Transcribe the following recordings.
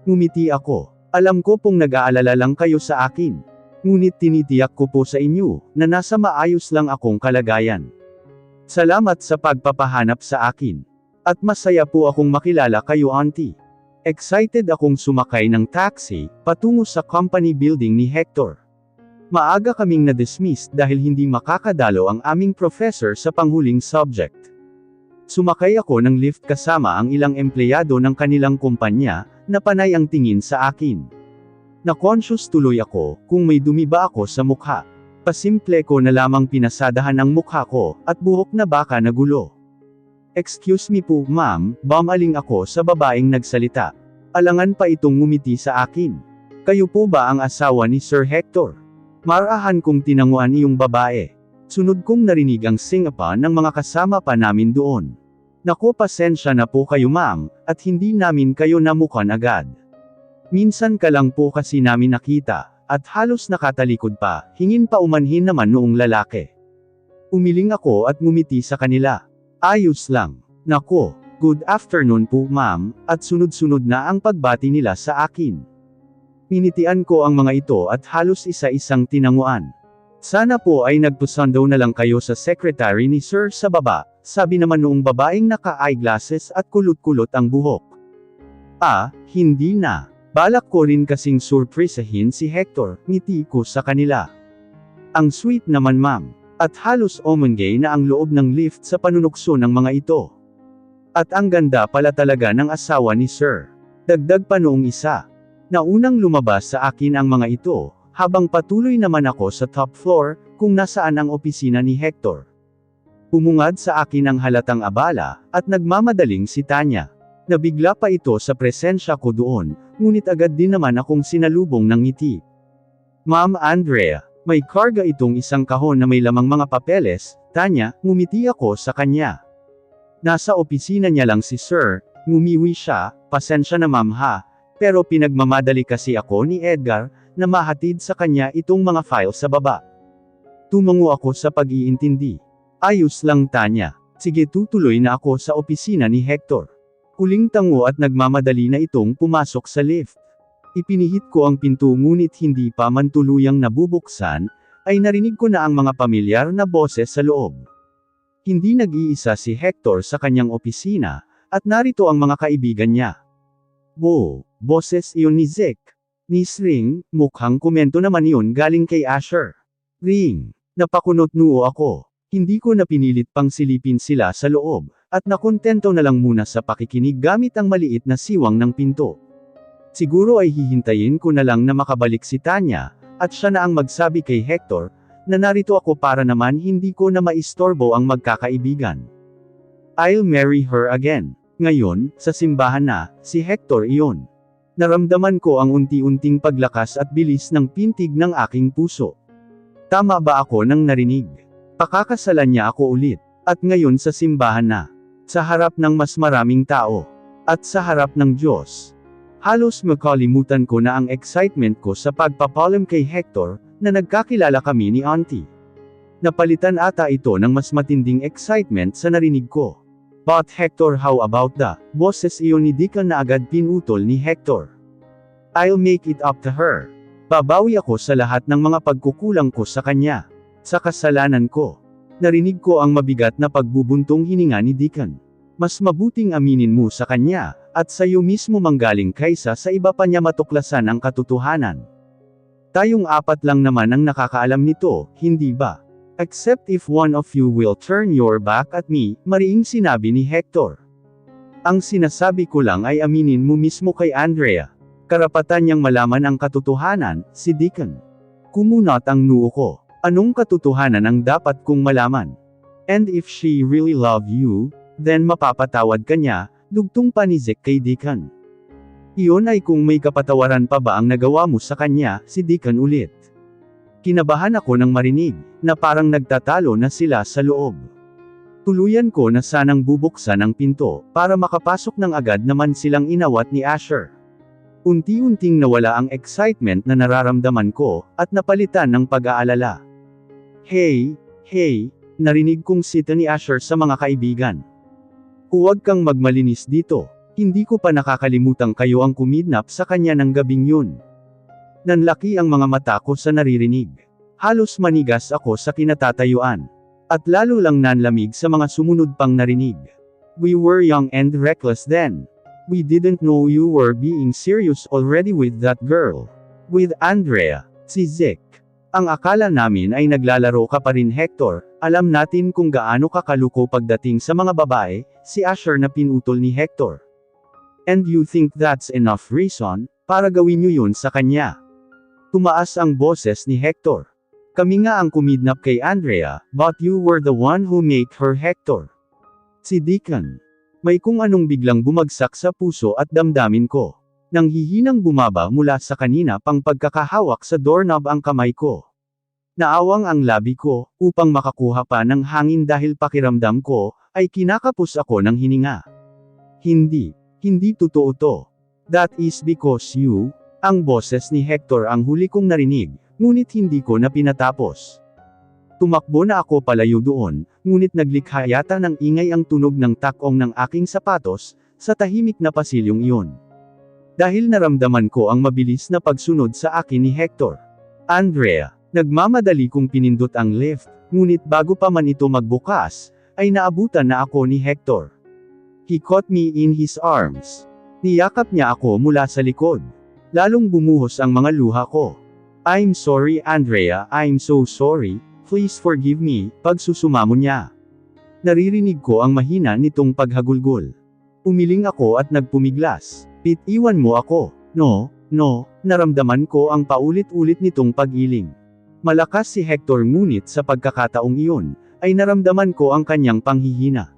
Ngumiti ako. Alam ko pong nag-aalala lang kayo sa akin. Ngunit tinitiyak ko po sa inyo, na nasa maayos lang akong kalagayan. Salamat sa pagpapahanap sa akin. At masaya po akong makilala kayo, Auntie. Excited akong sumakay ng taxi, patungo sa company building ni Hector. Maaga kaming na-dismiss dahil hindi makakadalo ang aming professor sa panghuling subject. Sumakay ako ng lift kasama ang ilang empleyado ng kanilang kumpanya, na panay ang tingin sa akin. Na-conscious tuloy ako, kung may dumi ba ako sa mukha. Pasimple ko na lamang pinasadahan ang mukha ko, at buhok na baka nagulo. Excuse me po, ma'am, bumaling ako sa babaeng nagsalita. Alangan pa itong ngumiti sa akin. Kayo po ba ang asawa ni Sir Hector? Marahan kong tinanguan iyong babae. Sunod kong narinig ang singapan ng mga kasama pa namin doon. Naku, pasensya na po kayo ma'am, at hindi namin kayo namukan agad. Minsan ka lang po kasi namin nakita, at halos nakatalikod pa, hingin pa umanhin naman noong lalaki. Umiling ako at ngumiti sa kanila. Ayos lang. Naku, good afternoon po ma'am, at sunod-sunod na ang pagbati nila sa akin. Minitian ko ang mga ito at halos isa-isang tinanguan. Sana po ay nagpusundo na lang kayo sa secretary ni Sir sa baba, sabi naman noong babaeng naka-eyeglasses at kulot-kulot ang buhok. Hindi na. Balak ko rin kasing surprisahin si Hector, ngiti ko sa kanila. Ang sweet naman ma'am, at halos omengay na ang loob ng lift sa panunukso ng mga ito. At ang ganda pala talaga ng asawa ni Sir. Dagdag pa noong isa. Naunang lumabas sa akin ang mga ito, habang patuloy naman ako sa top floor, kung nasaan ang opisina ni Hector. Pumungad sa akin ang halatang abala, at nagmamadaling si Tanya. Nabigla pa ito sa presensya ko doon, ngunit agad din naman akong sinalubong ng ngiti. Ma'am Andrea, may karga itong isang kahon na may lamang mga papeles, Tanya, ngumiti ako sa kanya. Nasa opisina niya lang si Sir, ngumiwi siya, pasensya na ma'am ha, pero pinagmamadali kasi ako ni Edgar, na mahatid sa kanya itong mga file sa baba. Tumango ako sa pag-iintindi. Ayos lang Tanya. Sige tutuloy na ako sa opisina ni Hector. Huling tango at nagmamadali na itong pumasok sa lift. Ipinihit ko ang pinto ngunit hindi pa man tuluyang nabubuksan, ay narinig ko na ang mga pamilyar na boses sa loob. Hindi nag-iisa si Hector sa kanyang opisina, at narito ang mga kaibigan niya. Wow, boses iyon ni Zeke. Miss Ring, mukhang komento naman iyon galing kay Asher. Ring, napakunot noo ako. Hindi ko na pinilit pang silipin sila sa loob, at nakontento na lang muna sa pakikinig gamit ang maliit na siwang ng pinto. Siguro ay hihintayin ko na lang na makabalik si Tanya, at siya na ang magsabi kay Hector, na narito ako para naman hindi ko na maistorbo ang magkakaibigan. I'll marry her again. Ngayon, sa simbahan na, si Hector iyon. Naramdaman ko ang unti-unting paglakas at bilis ng pintig ng aking puso. Tama ba ako nang narinig? Pakakasalan niya ako ulit, at ngayon sa simbahan na. Sa harap ng mas maraming tao. At sa harap ng Diyos. Halos makalimutan ko na ang excitement ko sa pagpapalam kay Hector, na nagkakilala kami ni Auntie. Napalitan ata ito ng mas matinding excitement sa narinig ko. But Hector, how about the boses iyon ni Deacon na agad pinutol ni Hector. I'll make it up to her. Babawi ako sa lahat ng mga pagkukulang ko sa kanya. Sa kasalanan ko. Narinig ko ang mabigat na pagbubuntong hininga ni Deacon. Mas mabuting aminin mo sa kanya, at sa iyo mismo manggaling kaysa sa iba pa niya matuklasan ang katotohanan. Tayong apat lang naman ang nakakaalam nito, hindi ba? Except if one of you will turn your back at me, mariing sinabi ni Hector. Ang sinasabi ko lang ay aminin mo mismo kay Andrea. Karapatan niyang malaman ang katotohanan, si Deacon. Kumunat ang noo ko. Anong katotohanan ang dapat kong malaman? And if she really love you, then mapapatawad ka niya, dugtong pa ni Zeke kay Deacon. Iyon ay kung may kapatawaran pa ba ang nagawa mo sa kanya, si Deacon ulit. Kinabahan ako nang marinig, na parang nagtatalo na sila sa loob. Tuluyan ko na sanang bubuksan ang pinto, para makapasok ng agad naman silang inawat ni Asher. Unti-unting nawala ang excitement na nararamdaman ko, at napalitan ng pag-aalala. Hey, narinig kong sita ni Asher sa mga kaibigan. Huwag kang magmalinis dito. Hindi ko pa nakakalimutang kayo ang kumidnap sa kanya ng gabing yun. Nanlaki ang mga mata ko sa naririnig. Halos manigas ako sa kinatatayuan. At lalo lang nanlamig sa mga sumunod pang narinig. We were young and reckless then. We didn't know you were being serious already with that girl. With Andrea, si Zeke. Ang akala namin ay naglalaro ka pa rin Hector, alam natin kung gaano ka kaluko pagdating sa mga babae, si Asher na pinutol ni Hector. And you think that's enough reason, para gawin niyo yun sa kanya. Tumaas ang boses ni Hector. Kami nga ang kumidnap kay Andrea, but you were the one who make her Hector. Si Deacon. May kung anong biglang bumagsak sa puso at damdamin ko. Nang hihinang bumaba mula sa kanina pang pagkakahawak sa doorknob ang kamay ko. Naawang ang labi ko, upang makakuha pa ng hangin dahil pakiramdam ko, ay kinakapos ako ng hininga. Hindi totoo to. That is because you, ang boses ni Hector ang huli kong narinig, ngunit hindi ko na pinatapos. Tumakbo na ako palayo doon, ngunit naglikha yata ng ingay ang tunog ng takong ng aking sapatos, sa tahimik na pasilyong iyon. Dahil naramdaman ko ang mabilis na pagsunod sa akin ni Hector. Andrea, nagmamadali kong pinindot ang lift, ngunit bago pa man ito magbukas, ay naabutan na ako ni Hector. He caught me in his arms. Niyakap niya ako mula sa likod. Lalong bumuhos ang mga luha ko. I'm sorry Andrea, I'm so sorry, please forgive me, pagsusumamo niya. Naririnig ko ang mahina nitong paghagulgol. Umiling ako at nagpumiglas. Pete, iwan mo ako. No, naramdaman ko ang paulit-ulit nitong pag-iling. Malakas si Hector ngunit sa pagkakataong iyon, ay naramdaman ko ang kanyang panghihina.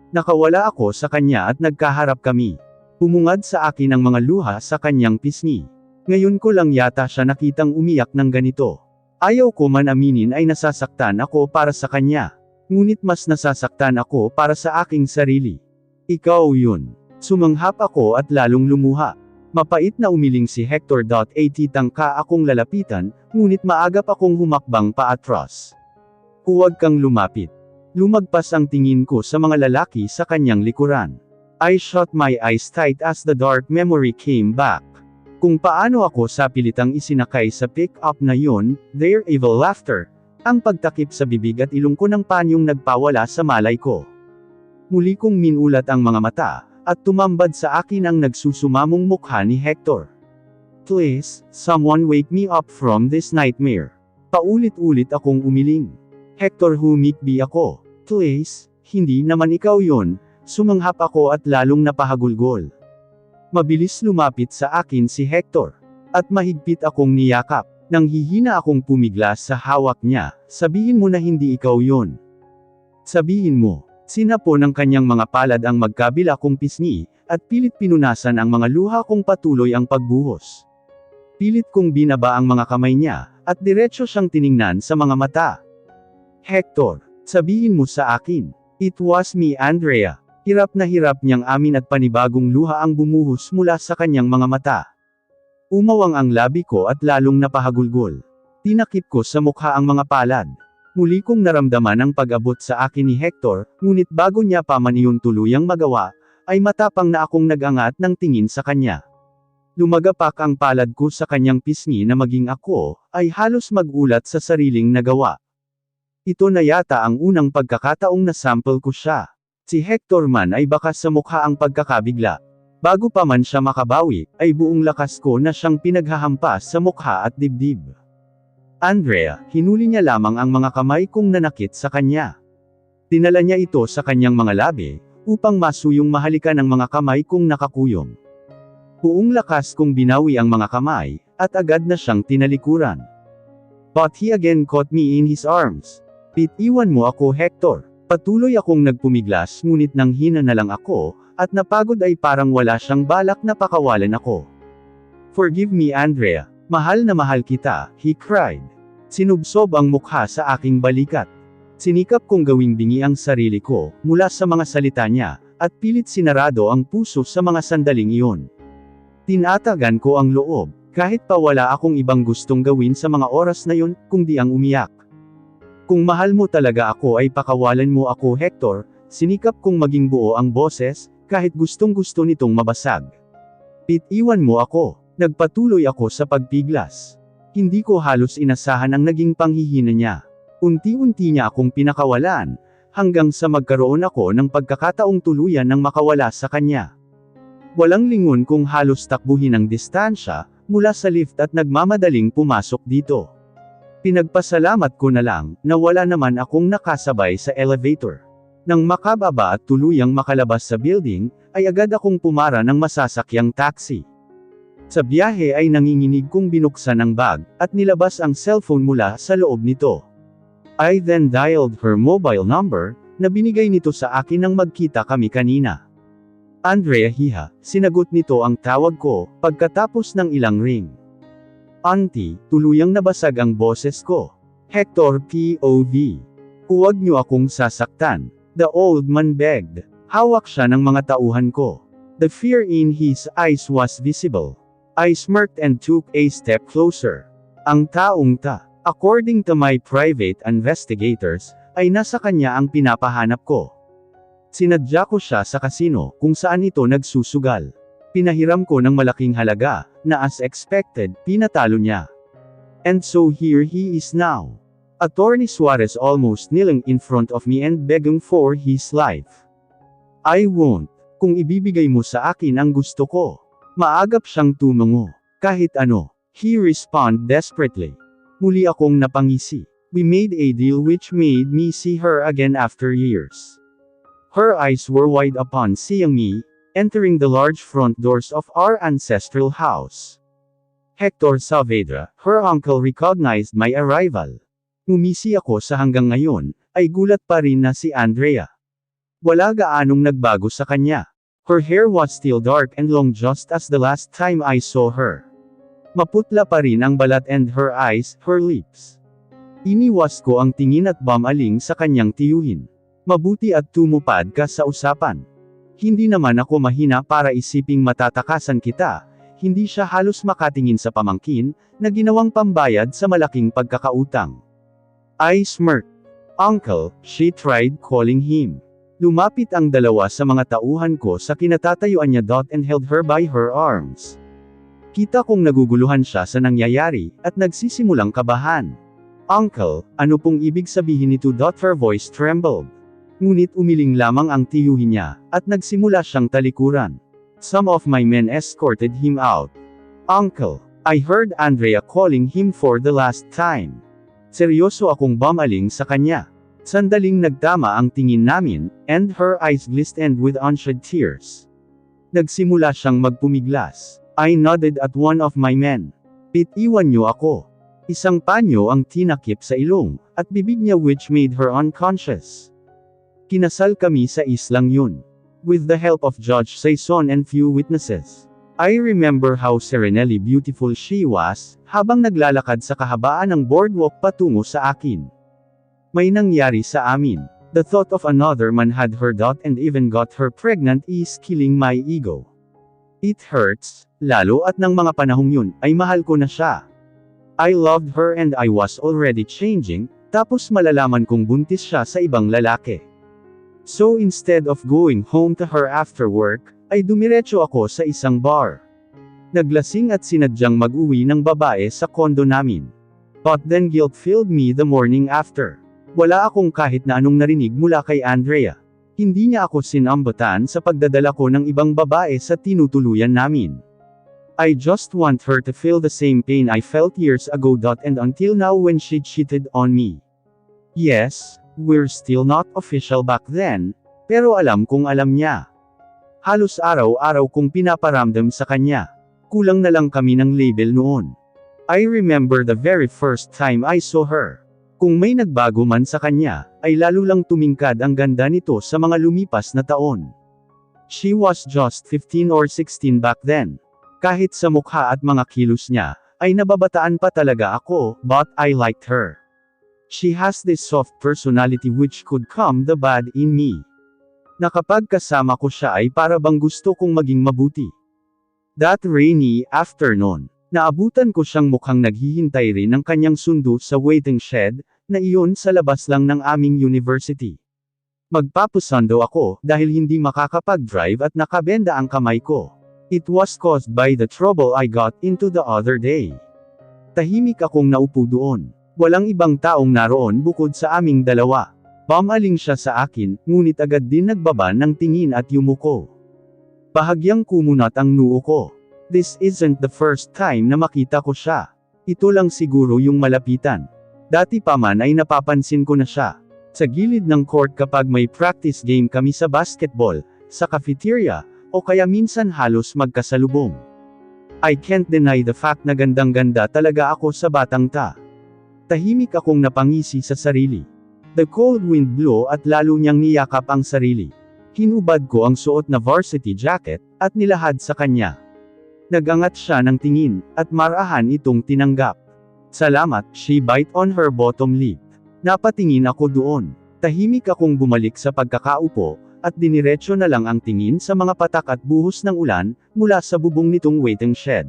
Nakawala ako sa kanya at nagkaharap kami. Pumungad sa akin ang mga luha sa kanyang pisngi. Ngayon ko lang yata siya nakitang umiyak ng ganito. Ayaw ko man aminin ay nasasaktan ako para sa kanya. Ngunit mas nasasaktan ako para sa aking sarili. Ikaw yun. Sumanghap ako at lalong lumuha. Mapait na umiling si Hector. Tangka akong lalapitan, ngunit maagap akong humakbang paatras. Huwag kang lumapit. Lumagpas ang tingin ko sa mga lalaki sa kanyang likuran. I shut my eyes tight as the dark memory came back. Kung paano ako sa pilitang isinakay sa pick-up na yun, their evil laughter, ang pagtakip sa bibig at ilong ko ng panyong nagpawala sa malay ko. Muli kong minulat ang mga mata, at tumambad sa akin ang nagsusumamong mukha ni Hector. Please, someone wake me up from this nightmare. Paulit-ulit akong umiling. Hector, humikbi ako. Please, hindi naman ikaw yun. Sumanghap ako at lalong napahagulgol. Mabilis lumapit sa akin si Hector. At mahigpit akong niyakap. Nang hihina akong pumiglas sa hawak niya, sabihin mo na hindi ikaw yon. Sabihin mo. Sinapo ng kanyang mga palad ang magkabila kong pisngi, at pilit pinunasan ang mga luha kong patuloy ang pagbuhos. Pilit kong binaba ang mga kamay niya, at diretso siyang tiningnan sa mga mata. Hector, sabihin mo sa akin. It was me Andrea. Hirap na hirap niyang amin at panibagong luha ang bumuhos mula sa kanyang mga mata. Umawang ang labi ko at lalong napahagulgol. Tinakip ko sa mukha ang mga palad. Muli kong naramdaman ang pag-abot sa akin ni Hector, ngunit bago niya pa man iyon tuluyang magawa, ay matapang na akong nag-angat ng tingin sa kanya. Lumagapak ang palad ko sa kanyang pisngi na maging ako, ay halos magulat sa sariling nagawa. Ito na yata ang unang pagkakataong nasample ko siya. Si Hector man ay baka sa mukha ang pagkakabigla. Bago pa man siya makabawi, ay buong lakas ko na siyang pinaghahampas sa mukha at dibdib. Andrea, hinuli niya lamang ang mga kamay kong nanakit sa kanya. Dinala niya ito sa kanyang mga labi, upang masuyong mahalikan ang mga kamay kong nakakuyom. Buong lakas kong binawi ang mga kamay, at agad na siyang tinalikuran. But he again caught me in his arms. Pete, iwan mo ako Hector. Patuloy akong nagpumiglas ngunit nang hina na lang ako, at napagod ay parang wala siyang balak na pakawalan ako. Forgive me Andrea, mahal na mahal kita, he cried. Sinubsob ang mukha sa aking balikat. Sinikap kong gawing bingi ang sarili ko, mula sa mga salita niya, at pilit sinarado ang puso sa mga sandaling iyon. Tinatagan ko ang loob, kahit pa wala akong ibang gustong gawin sa mga oras na yun, kundi ang umiyak. Kung mahal mo talaga ako ay pakawalan mo ako Hector, sinikap kong maging buo ang boses, kahit gustong-gusto nitong mabasag. Bitiwan mo ako. Nagpatuloy ako sa pagpiglas. Hindi ko halos inasahan ang naging panghihina niya. Unti-unti niya akong pinakawalan, hanggang sa magkaroon ako ng pagkakataong tuluyan ng makawala sa kanya. Walang lingon kung halos takbuhin ang distansya, mula sa lift at nagmamadaling pumasok dito. Pinagpasalamat ko na lang, na wala naman akong nakasabay sa elevator. Nang makababa at tuluyang makalabas sa building, ay agad akong pumara ng masasakyang taxi. Sa biyahe ay nanginginig kong binuksan ang bag, at nilabas ang cellphone mula sa loob nito. I then dialed her mobile number, na binigay nito sa akin nang magkita kami kanina. Andrea hiha, sinagot nito ang tawag ko, pagkatapos ng ilang ring. Auntie, tuluyang nabasag ang boses ko. Hector POV. Huwag niyo akong sasaktan. The old man begged. Hawak siya ng mga tauhan ko. The fear in his eyes was visible. I smirked and took a step closer. Ang taong according to my private investigators, ay nasa kanya ang pinapahanap ko. Sinadya ko siya sa kasino, kung saan ito nagsusugal. Pinahiram ko ng malaking halaga, na as expected, pinatalo niya. And so here he is now. Attorney Suarez almost kneeling in front of me and begging for his life. I won't. Kung ibibigay mo sa akin ang gusto ko. Maagap siyang tumango. Kahit ano. He responded desperately. Muli akong napangisi. We made a deal which made me see her again after years. Her eyes were wide upon seeing me, entering the large front doors of our ancestral house. Hector Saavedra, her uncle, recognized my arrival. Ngumisi ako sa hanggang ngayon, ay gulat pa rin na si Andrea. Wala gaanong nagbago sa kanya. Her hair was still dark and long just as the last time I saw her. Maputla pa rin ang balat and her eyes, her lips. Iniwas ko ang tingin at bumaling sa kanyang tiyuhin. Mabuti at tumupad ka sa usapan. Hindi naman ako mahina para isiping matatakasan kita, hindi siya halos makatingin sa pamangkin, na ginawang pambayad sa malaking pagkakautang. I smirked. Uncle, she tried calling him. Lumapit ang dalawa sa mga tauhan ko sa kinatatayuan niya and held her by her arms. Kita kong naguguluhan siya sa nangyayari, at nagsisimulang kabahan. Uncle, ano pong ibig sabihin nito? Her voice trembled. Ngunit umiling lamang ang tiyuhin niya, at nagsimula siyang talikuran. Some of my men escorted him out. Uncle, I heard Andrea calling him for the last time. Seryoso akong bumaling sa kanya. Sandaling nagtama ang tingin namin, and her eyes glistened with unshed tears. Nagsimula siyang magpumiglas. I nodded at one of my men. Bitiwan niyo ako. Isang panyo ang tinakip sa ilong, at bibig niya which made her unconscious. Kinasal kami sa islang yun. With the help of Judge Saison and few witnesses. I remember how serenely beautiful she was, habang naglalakad sa kahabaan ng boardwalk patungo sa akin. May nangyari sa amin. The thought of another man had her and even got her pregnant is killing my ego. It hurts, lalo at ng mga panahong yun, ay mahal ko na siya. I loved her and I was already changing, tapos malalaman kong buntis siya sa ibang lalaki. So instead of going home to her after work, ay dumiretso ako sa isang bar. Naglasing at sinadyang mag-uwi ng babae sa kondo namin. But then guilt filled me the morning after. Wala akong kahit na anong narinig mula kay Andrea. Hindi niya ako sinambatan sa pagdadala ko ng ibang babae sa tinutuluyan namin. I just want her to feel the same pain I felt years ago and until now when she cheated on me. Yes, we're still not official back then, pero alam kong alam niya. Halos araw-araw kong pinaparamdam sa kanya. Kulang na lang kami ng label noon. I remember the very first time I saw her. Kung may nagbago man sa kanya, ay lalo lang tumingkad ang ganda nito sa mga lumipas na taon. She was just 15 or 16 back then. Kahit sa mukha at mga kilos niya, ay nababataan pa talaga ako, but I liked her. She has this soft personality which could calm the bad in me. Na kapag kasama ko siya ay para bang gusto kong maging mabuti. That rainy afternoon, naabutan ko siyang mukhang naghihintay rin ng kanyang sundo sa waiting shed, na iyon sa labas lang ng aming university. Magpapusundo ako dahil hindi makakapag-drive at nakabenda ang kamay ko. It was caused by the trouble I got into the other day. Tahimik akong naupo doon. Walang ibang taong naroon bukod sa aming dalawa. Bumaling siya sa akin, ngunit agad din nagbaba ng tingin at yumuko. Bahagyang kumunat ang noo ko. This isn't the first time na makita ko siya. Ito lang siguro yung malapitan. Dati pa man ay napapansin ko na siya. Sa gilid ng court kapag may practice game kami sa basketball, sa cafeteria, o kaya minsan halos magkasalubong. I can't deny the fact na gandang-ganda talaga ako sa batang ta. Tahimik akong napangisi sa sarili. The cold wind blew at lalo niyang niyakap ang sarili. Hinubad ko ang suot na varsity jacket, at nilahad sa kanya. Nagangat siya ng tingin, at marahan itong tinanggap. Salamat, she bite on her bottom lip. Napatingin ako doon. Tahimik akong bumalik sa pagkakaupo, at diniretso na lang ang tingin sa mga patak at buhos ng ulan, mula sa bubong nitong waiting shed.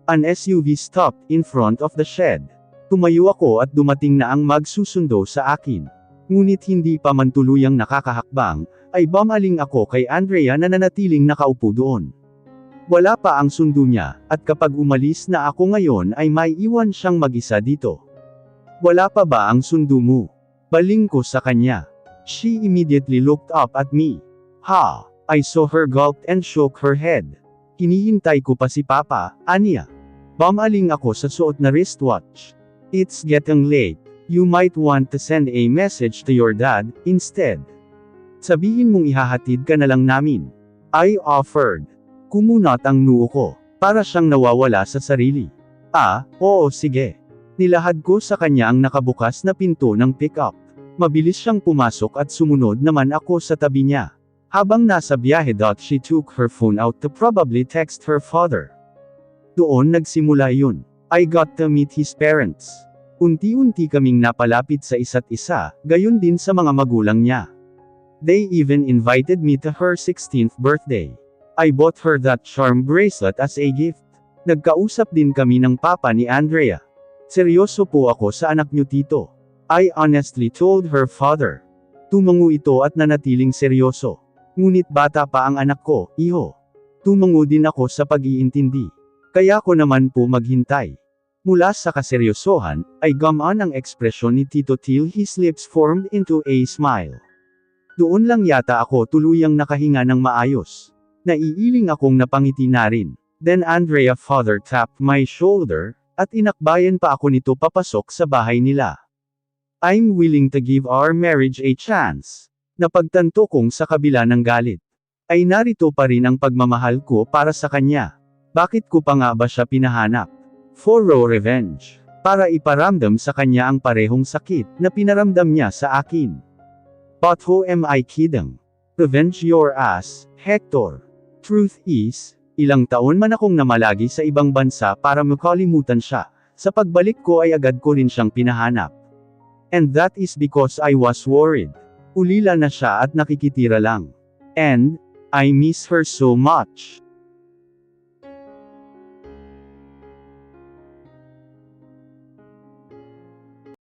An SUV stopped in front of the shed. Tumayo ako at dumating na ang magsusundo sa akin. Ngunit hindi pa man tuluyang nakakahakbang, ay bumaling ako kay Andrea na nanatiling nakaupo doon. Wala pa ang sundo niya, at kapag umalis na ako ngayon ay may iwan siyang mag-isa dito. Wala pa ba ang sundo mo? Baling ko sa kanya. She immediately looked up at me. Ha! I saw her gulped and shook her head. Hinihintay ko pa si Papa, aniya. Bumaling ako sa suot na wristwatch. It's getting late. You might want to send a message to your dad, instead. Sabihin mong ihahatid ka na lang namin. I offered. Kumunat ang noo ko, para siyang nawawala sa sarili. Oo sige. Nilahad ko sa kanya ang nakabukas na pinto ng pick-up. Mabilis siyang pumasok at sumunod naman ako sa tabi niya. Habang nasa biyahe, she took her phone out to probably text her father. Doon nagsimula yun. I got to meet his parents. Unti-unti kaming napalapit sa isa't isa, gayon din sa mga magulang niya. They even invited me to her 16th birthday. I bought her that charm bracelet as a gift. Nagkausap din kami ng papa ni Andrea. Seryoso po ako sa anak niyo, tito. I honestly told her father. Tumango ito at nanatiling seryoso. Ngunit bata pa ang anak ko, iho. Tumango din ako sa pag-iintindi. Kaya ko naman po maghintay. Mula sa kaseryosohan, ay gumaan ang ekspresyon ni Tito till his lips formed into a smile. Doon lang yata ako tuluyang nakahinga ng maayos. Naiiling akong napangiti na rin. Then Andrea father tapped my shoulder, at inakbayan pa ako nito papasok sa bahay nila. I'm willing to give our marriage a chance. Napagtanto kong sa kabila ng galit, ay narito pa rin ang pagmamahal ko para sa kanya. Bakit ko pa nga ba siya pinahanap? For raw revenge. Para iparamdam sa kanya ang parehong sakit na pinaramdam niya sa akin. But who am I kidding? Revenge your ass, Hector. Truth is, ilang taon man akong namalagi sa ibang bansa para makalimutan siya. Sa pagbalik ko ay agad ko rin siyang pinahanap. And that is because I was worried. Ulila na siya at nakikitira lang. And, I miss her so much.